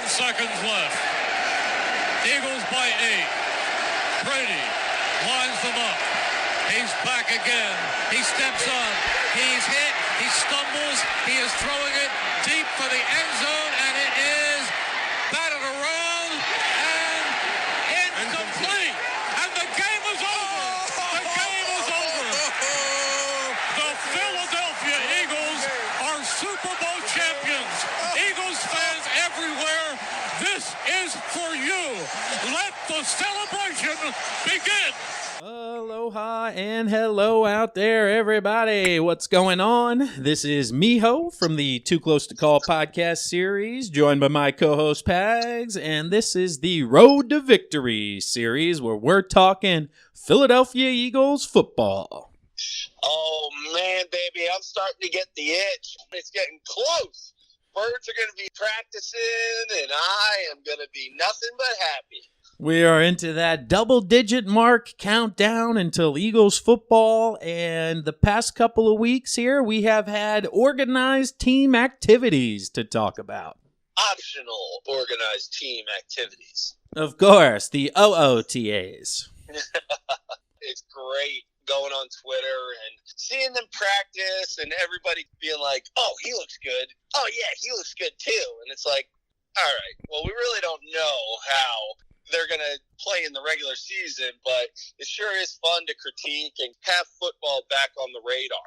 seconds left. Eagles by 8. Brady lines them up. He's back again. He steps up. He's hit. He stumbles. He is throwing it deep for the end zone, and it is batted around and incomplete. And the game is over. The game is over. The Philadelphia Eagles are Super Bowl champions. Eagles fans everywhere, this is for you. Let the celebration begin. Aloha and hello out there, everybody. What's going on? This is Miho from the Too Close to Call podcast series, joined by my co-host Pags, and this is the Road to Victory series where we're talking Philadelphia Eagles football. Oh, man, baby, I'm starting to get the itch. It's getting close. Birds are going to be practicing, and I am going to be nothing but happy. We are into that double-digit mark countdown until Eagles football, and the past couple of weeks here, we have had organized team activities to talk about. Optional organized team activities. Of course, the OTAs. It's great going on Twitter and seeing them practice and everybody being like, oh, he looks good. Oh, yeah, he looks good too. And it's like, all right, well, we really don't know how they're going to play in the regular season, but it sure is fun to critique and have football back on the radar.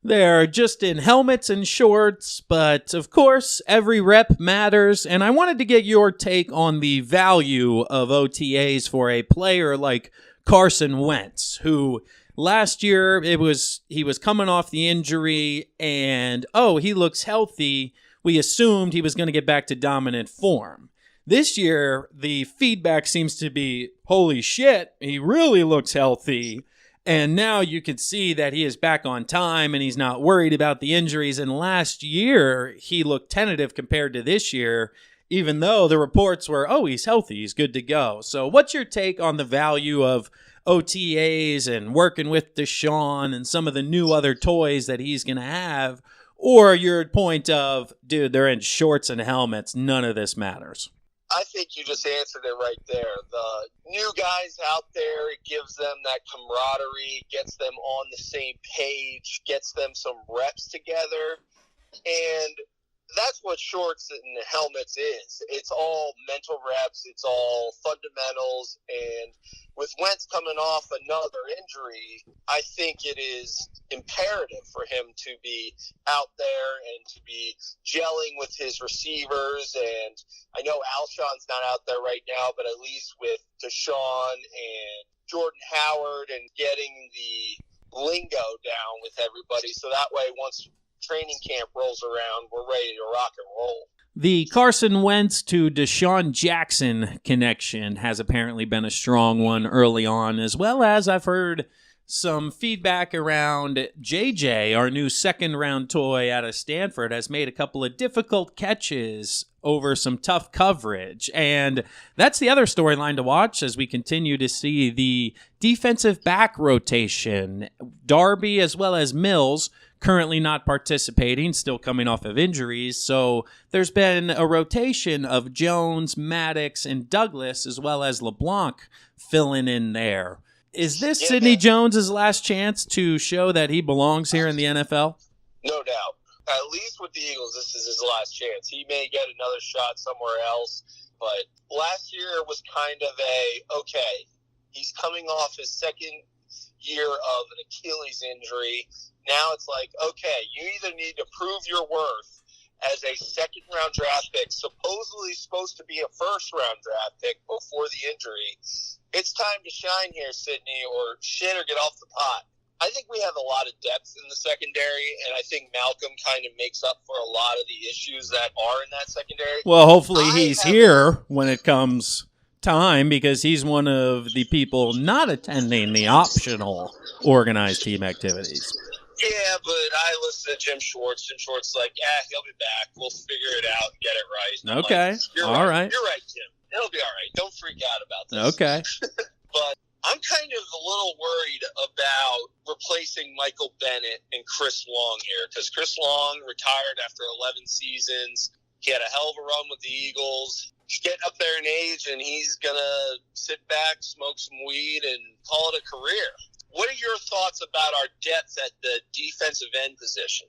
They're just in helmets and shorts, but of course, every rep matters, and I wanted to get your take on the value of OTAs for a player like Carson Wentz, who last year he was coming off the injury, and he looks healthy. We assumed he was going to get back to dominant form. This year, the feedback seems to be, holy shit, he really looks healthy. And now you can see that he is back on time and he's not worried about the injuries. And last year, he looked tentative compared to this year, even though the reports were, he's healthy, he's good to go. So what's your take on the value of OTAs and working with Desean and some of the new other toys that he's going to have? Or your point of, dude, they're in shorts and helmets, none of this matters? I think you just answered it right there. The new guys out there, it gives them that camaraderie, gets them on the same page, gets them some reps together, and that's what shorts and helmets is. It's all mental reps, it's all fundamentals, and with Wentz coming off another injury, I think it is imperative for him to be out there and to be gelling with his receivers. And I know Alshon's not out there right now, but at least with Desean and Jordan Howard and getting the lingo down with everybody, so that way once training camp rolls around, we're ready to rock and roll. The Carson Wentz to Desean Jackson connection has apparently been a strong one early on, as well as I've heard some feedback around JJ, our new second-round toy out of Stanford, has made a couple of difficult catches over some tough coverage. And that's the other storyline to watch as we continue to see the defensive back rotation. Darby as well as Mills currently not participating, still coming off of injuries. So there's been a rotation of Jones, Maddox, and Douglas, as well as LeBlanc filling in there. Is this Sidney Jones' last chance to show that he belongs here in the NFL? No doubt. At least with the Eagles, this is his last chance. He may get another shot somewhere else, but last year was kind of he's coming off his second year of an Achilles injury. Now it's like, you either need to prove your worth as a second-round draft pick, supposedly supposed to be a first-round draft pick before the injury. It's time to shine here, Sidney, or shit or get off the pot. I think we have a lot of depth in the secondary, and I think Malcolm kind of makes up for a lot of the issues that are in that secondary. Well, hopefully he's here when it comes time, because he's one of the people not attending the optional organized team activities. Yeah, but I listen to Jim Schwartz. Jim Schwartz is like, he'll be back. We'll figure it out and get it right. Okay. Like, all right. You're right, Jim. It'll be all right. Don't freak out about this. Okay. But I'm kind of a little worried about replacing Michael Bennett and Chris Long here, because Chris Long retired after 11 seasons. He had a hell of a run with the Eagles. He's getting up there in age, and he's going to sit back, smoke some weed, and call it a career. What are your thoughts about our depth at the defensive end position?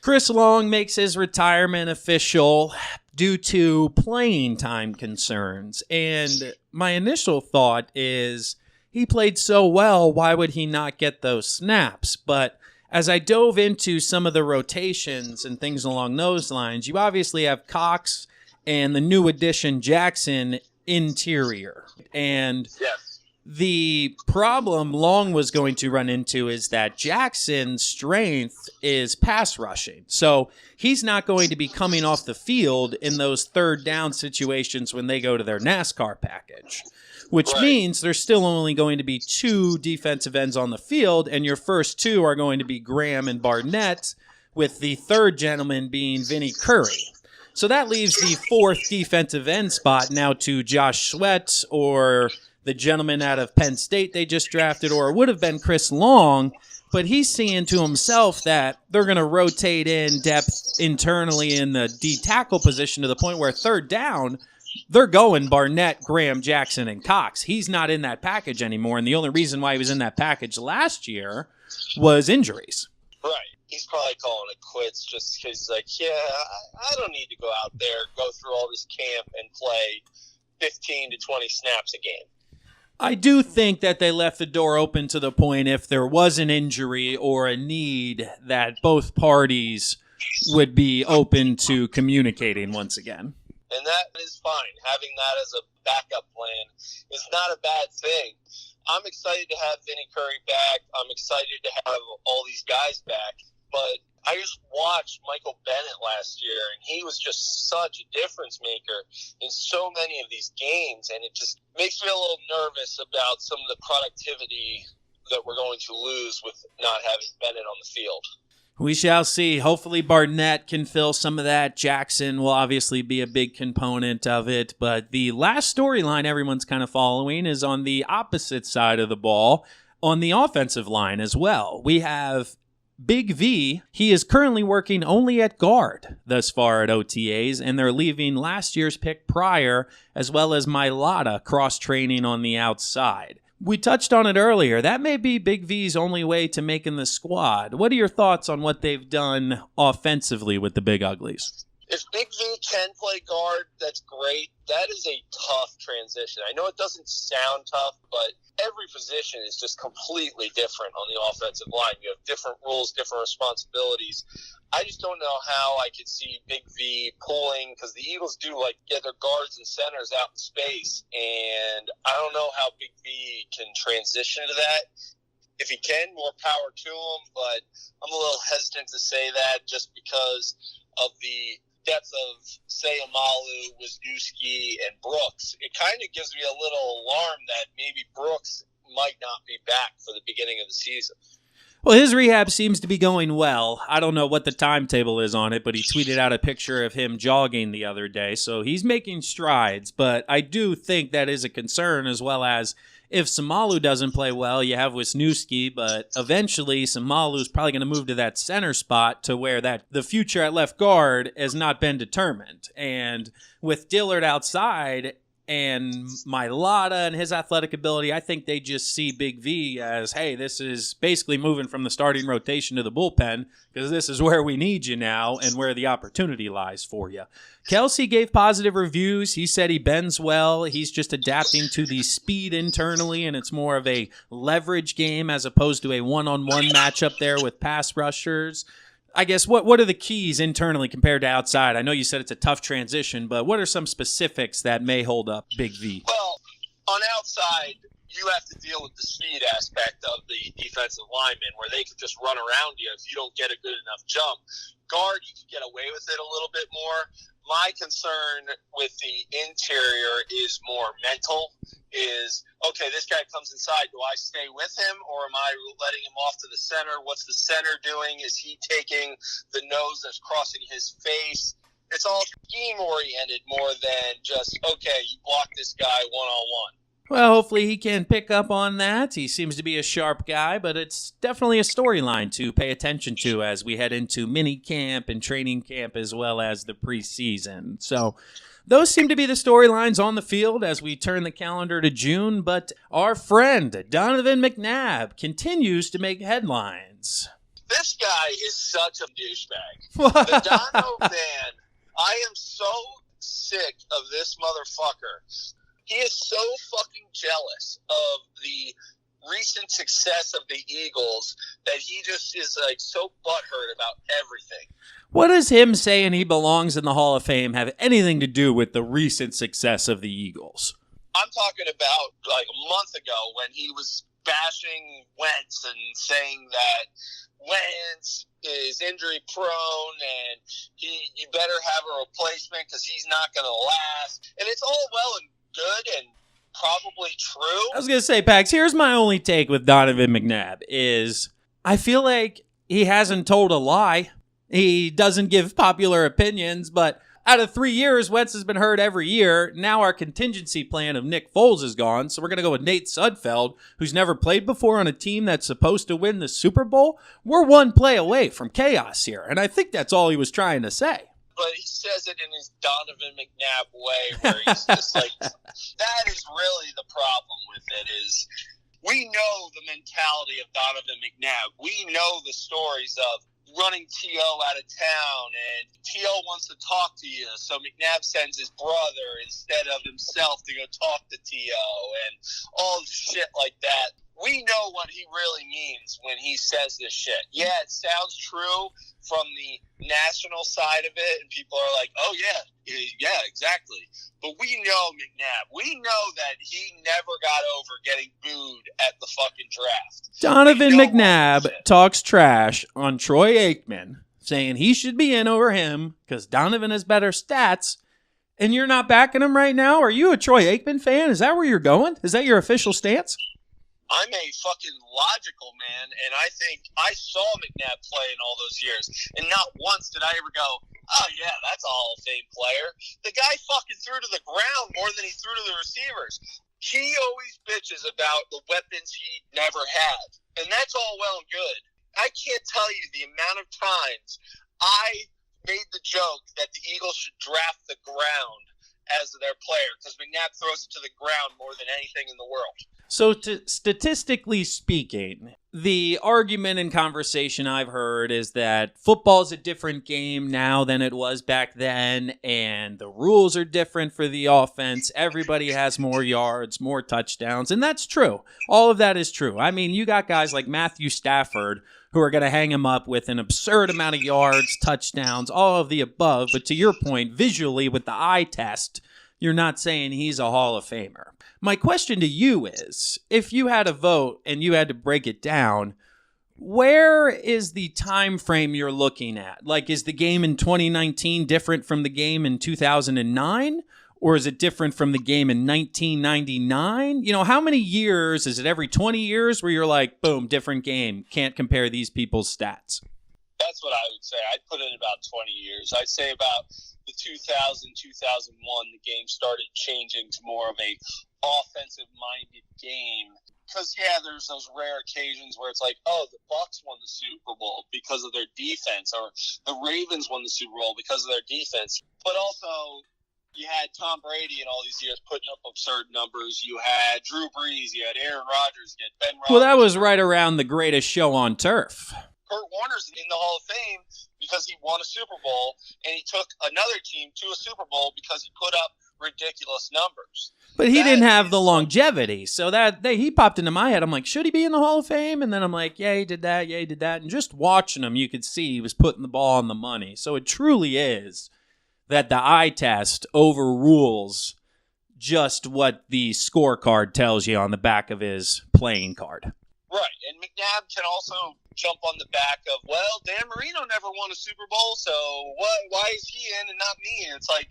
Chris Long makes his retirement official due to playing time concerns. And my initial thought is he played so well, why would he not get those snaps? But as I dove into some of the rotations and things along those lines, you obviously have Cox and the new addition Jackson interior. And yes. The problem Long was going to run into is that Jackson's strength is pass rushing. So he's not going to be coming off the field in those third down situations when they go to their NASCAR package, which means there's still only going to be 2 defensive ends on the field, and your first 2 are going to be Graham and Barnett, with the third gentleman being Vinny Curry. So that leaves the 4th defensive end spot now to Josh Sweat or the gentleman out of Penn State they just drafted, or it would have been Chris Long, but he's seeing to himself that they're going to rotate in depth internally in the D-tackle position to the point where third down, they're going Barnett, Graham, Jackson, and Cox. He's not in that package anymore, and the only reason why he was in that package last year was injuries. Right. He's probably calling it quits just because he's like, yeah, I don't need to go out there, go through all this camp and play 15 to 20 snaps a game. I do think that they left the door open to the point if there was an injury or a need that both parties would be open to communicating once again. And that is fine. Having that as a backup plan is not a bad thing. I'm excited to have Vinny Curry back. I'm excited to have all these guys back. But I just watched Michael Bennett last year, and he was just such a difference maker in so many of these games, and it just makes me a little nervous about some of the productivity that we're going to lose with not having Bennett on the field. We shall see. Hopefully Barnett can fill some of that. Jackson will obviously be a big component of it, but the last storyline everyone's kind of following is on the opposite side of the ball, on the offensive line as well. We have Big V. He is currently working only at guard thus far at OTAs, and they're leaving last year's pick Pryor as well as Mailata cross-training on the outside. We touched on it earlier. That may be Big V's only way to making the squad. What are your thoughts on what they've done offensively with the Big Uglies? If Big V can play guard, that's great. That is a tough transition. I know it doesn't sound tough, but every position is just completely different on the offensive line. You have different rules, different responsibilities. I just don't know how I could see Big V pulling, because the Eagles do get their guards and centers out in space, and I don't know how Big V can transition to that. If he can, more power to him, but I'm a little hesitant to say that just because of the depth of, say, Amalu, Wisniewski, and Brooks. It kind of gives me a little alarm that maybe Brooks might not be back for the beginning of the season. Well, his rehab seems to be going well. I don't know what the timetable is on it, but he tweeted out a picture of him jogging the other day, so he's making strides. But I do think that is a concern, as well as if Samalu doesn't play well, you have Wisniewski, but eventually Samalu's probably going to move to that center spot to where that the future at left guard has not been determined. And with Dillard outside and Mailata and his athletic ability, I think they just see Big V as, hey, this is basically moving from the starting rotation to the bullpen because this is where we need you now and where the opportunity lies for you. Kelsey gave positive reviews. He said he bends well. He's just adapting to the speed internally, and it's more of a leverage game as opposed to a one-on-one matchup there with pass rushers. I guess what are the keys internally compared to outside? I know you said it's a tough transition, but what are some specifics that may hold up Big V? Well, on outside, you have to deal with the speed aspect of the defensive lineman where they could just run around you if you don't get a good enough jump. Guard, you can get away with it a little bit more. My concern with the interior is more mental, is, okay, this guy comes inside. Do I stay with him or am I letting him off to the center? What's the center doing? Is he taking the nose that's crossing his face? It's all scheme-oriented more than just, okay, you block this guy one-on-one. Well, hopefully he can pick up on that. He seems to be a sharp guy, but it's definitely a storyline to pay attention to as we head into mini camp and training camp as well as the preseason. So those seem to be the storylines on the field as we turn the calendar to June, but our friend Donovan McNabb continues to make headlines. This guy is such a douchebag. The Dono man, I am so sick of this motherfucker. He is so fucking jealous of the recent success of the Eagles that he just is like so butthurt about everything. What does him saying he belongs in the Hall of Fame have anything to do with the recent success of the Eagles? I'm talking about like a month ago when he was bashing Wentz and saying that Wentz is injury prone and you better have a replacement because he's not going to last. And it's all well and good and probably true. I was going to say, Pags, here's my only take with Donovan McNabb is I feel like he hasn't told a lie. He doesn't give popular opinions, but out of 3 years, Wentz has been hurt every year. Now our contingency plan of Nick Foles is gone, so we're going to go with Nate Sudfeld, who's never played before on a team that's supposed to win the Super Bowl. We're one play away from chaos here, and I think that's all he was trying to say. But he says it in his Donovan McNabb way where he's just like, that is really the problem with it is we know the mentality of Donovan McNabb. We know the stories of running T.O. out of town and T.O. wants to talk to you. So McNabb sends his brother instead of himself to go talk to T.O. and all shit like that. We know what he really means when he says this shit. Yeah, it sounds true from the national side of it, and people are like, oh, yeah, exactly. But we know McNabb. We know that he never got over getting booed at the fucking draft. Donovan McNabb talks trash on Troy Aikman, saying he should be in over him because Donovan has better stats, and you're not backing him right now? Are you a Troy Aikman fan? Is that where you're going? Is that your official stance? I'm a fucking logical man, and I think I saw McNabb play in all those years, and not once did I ever go, oh, yeah, that's a Hall of Fame player. The guy fucking threw to the ground more than he threw to the receivers. He always bitches about the weapons he never had, and that's all well and good. I can't tell you the amount of times I made the joke that the Eagles should draft the ground as their player, because McNabb throws it to the ground more than anything in the world. So statistically speaking, the argument and conversation I've heard is that football's a different game now than it was back then, and the rules are different for the offense. Everybody has more yards, more touchdowns, and that's true. All of that is true. I mean, you got guys like Matthew Stafford who are going to hang him up with an absurd amount of yards, touchdowns, all of the above, but to your point, visually with the eye test, you're not saying he's a Hall of Famer. My question to you is, if you had a vote and you had to break it down, where is the time frame you're looking at? Like, is the game in 2019 different from the game in 2009? Or is it different from the game in 1999? You know, how many years? Is it every 20 years where you're like, boom, different game, can't compare these people's stats? That's what I would say. I'd put it about 20 years. I'd say about the 2000, 2001, the game started changing to more of a offensive-minded game. Because, yeah, there's those rare occasions where it's like, oh, the Bucs won the Super Bowl because of their defense, or the Ravens won the Super Bowl because of their defense. But also, you had Tom Brady in all these years putting up absurd numbers. You had Drew Brees. You had Aaron Rodgers. You had Ben Roethlisberger. Well, that was right around the greatest show on turf. Kurt Warner's in the Hall of Fame because he won a Super Bowl, and he took another team to a Super Bowl because he put up ridiculous numbers. But he didn't have the longevity, so he popped into my head. I'm like, should he be in the Hall of Fame? And then I'm like, yeah, he did that, yeah, he did that. And just watching him, you could see he was putting the ball on the money. So it truly is that the eye test overrules just what the scorecard tells you on the back of his playing card. Right, and McNabb can also jump on the back of, well, Dan Marino never won a Super Bowl, so why is he in and not me? And it's like,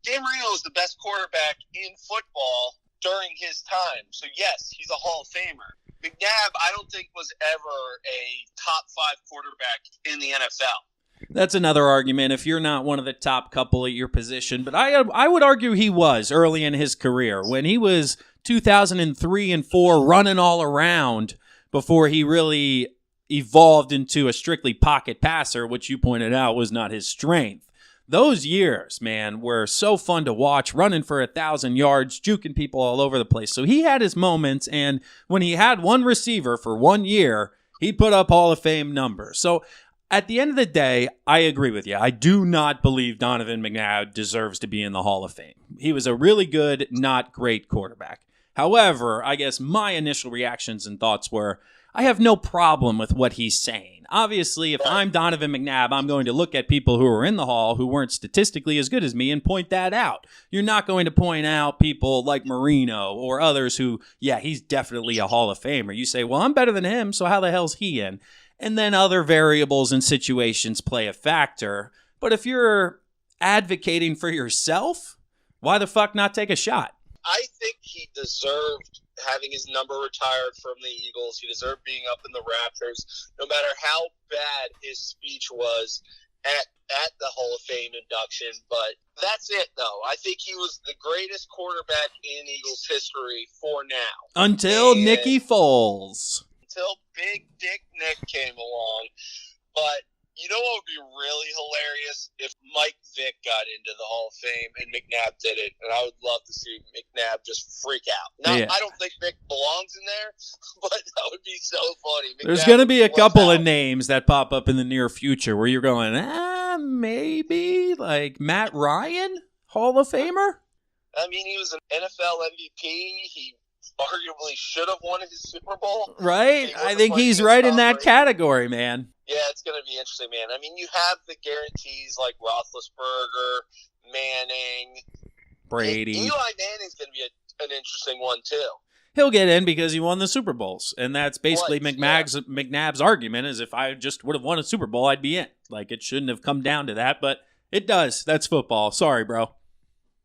Dan Marino is the best quarterback in football during his time. So, yes, he's a Hall of Famer. McNabb, I don't think, was ever a top 5 quarterback in the NFL. That's another argument if you're not one of the top couple at your position. But I would argue he was early in his career when he was 2003 and 4 running all around before he really evolved into a strictly pocket passer, which you pointed out was not his strength. Those years, man, were so fun to watch, running for 1,000 yards, juking people all over the place. So he had his moments, and when he had one receiver for 1 year, he put up Hall of Fame numbers. So at the end of the day, I agree with you. I do not believe Donovan McNabb deserves to be in the Hall of Fame. He was a really good, not great quarterback. However, I guess my initial reactions and thoughts were, I have no problem with what he's saying. Obviously, if I'm Donovan McNabb, I'm going to look at people who were in the Hall who weren't statistically as good as me and point that out. You're not going to point out people like Marino or others who, yeah, he's definitely a Hall of Famer. You say, well, I'm better than him, so how the hell's he in? And then other variables and situations play a factor. But if you're advocating for yourself, why the fuck not take a shot? I think he deserved having his number retired from the Eagles. He deserved being up in the Raptors, no matter how bad his speech was at the Hall of Fame induction. But that's it, though. I think he was the greatest quarterback in Eagles history for now. Until Nicky Foles. Until Big Dick Nick came along. But you know what would be really hilarious? If Mike Vick got into the Hall of Fame and McNabb did it. And I would love to see McNabb just freak out. Now, yeah. I don't think Vick belongs in there, but that would be so funny. There's going to be a couple of names that pop up in the near future where you're going, maybe like Matt Ryan, Hall of Famer? I mean, he was an NFL MVP. He arguably should have won his Super Bowl. Right? I think he's right in that category, man. Yeah, it's going to be interesting, man. I mean, you have the guarantees like Roethlisberger, Manning. Brady. Eli Manning's going to be an interesting one, too. He'll get in because he won the Super Bowls. And that's basically McNabb's argument is if I just would have won a Super Bowl, I'd be in. Like, it shouldn't have come down to that, but it does. That's football. Sorry, bro.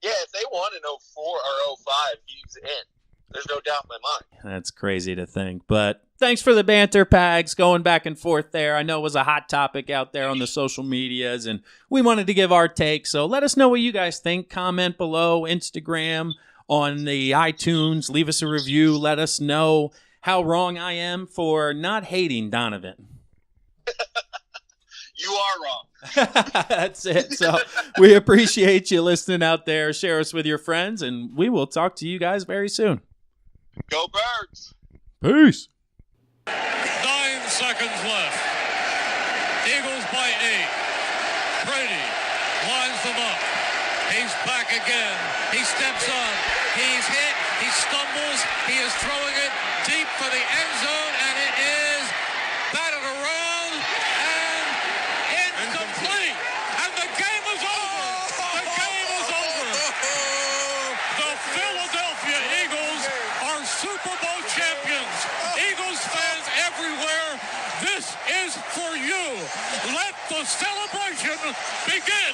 Yeah, if they won in 04 or 05, he's in. There's no doubt in my mind. That's crazy to think. But thanks for the banter, Pags, going back and forth there. I know it was a hot topic out there on the social medias, and we wanted to give our take. So let us know what you guys think. Comment below, Instagram, on the iTunes. Leave us a review. Let us know how wrong I am for not hating Donovan. You are wrong. That's it. So we appreciate you listening out there. Share us with your friends, and we will talk to you guys very soon. Go Birds! Peace! 9 seconds left. Eagles by 8. Brady lines them up. He's back again. He steps up. He's hit. He stumbles. He is throwing it deep for the end zone, and it is batted around and incomplete. And the game is over. The game is over. The Philadelphia Eagles are Super Bowl champions. Eagles fans everywhere, this is for you. Let the celebration begin.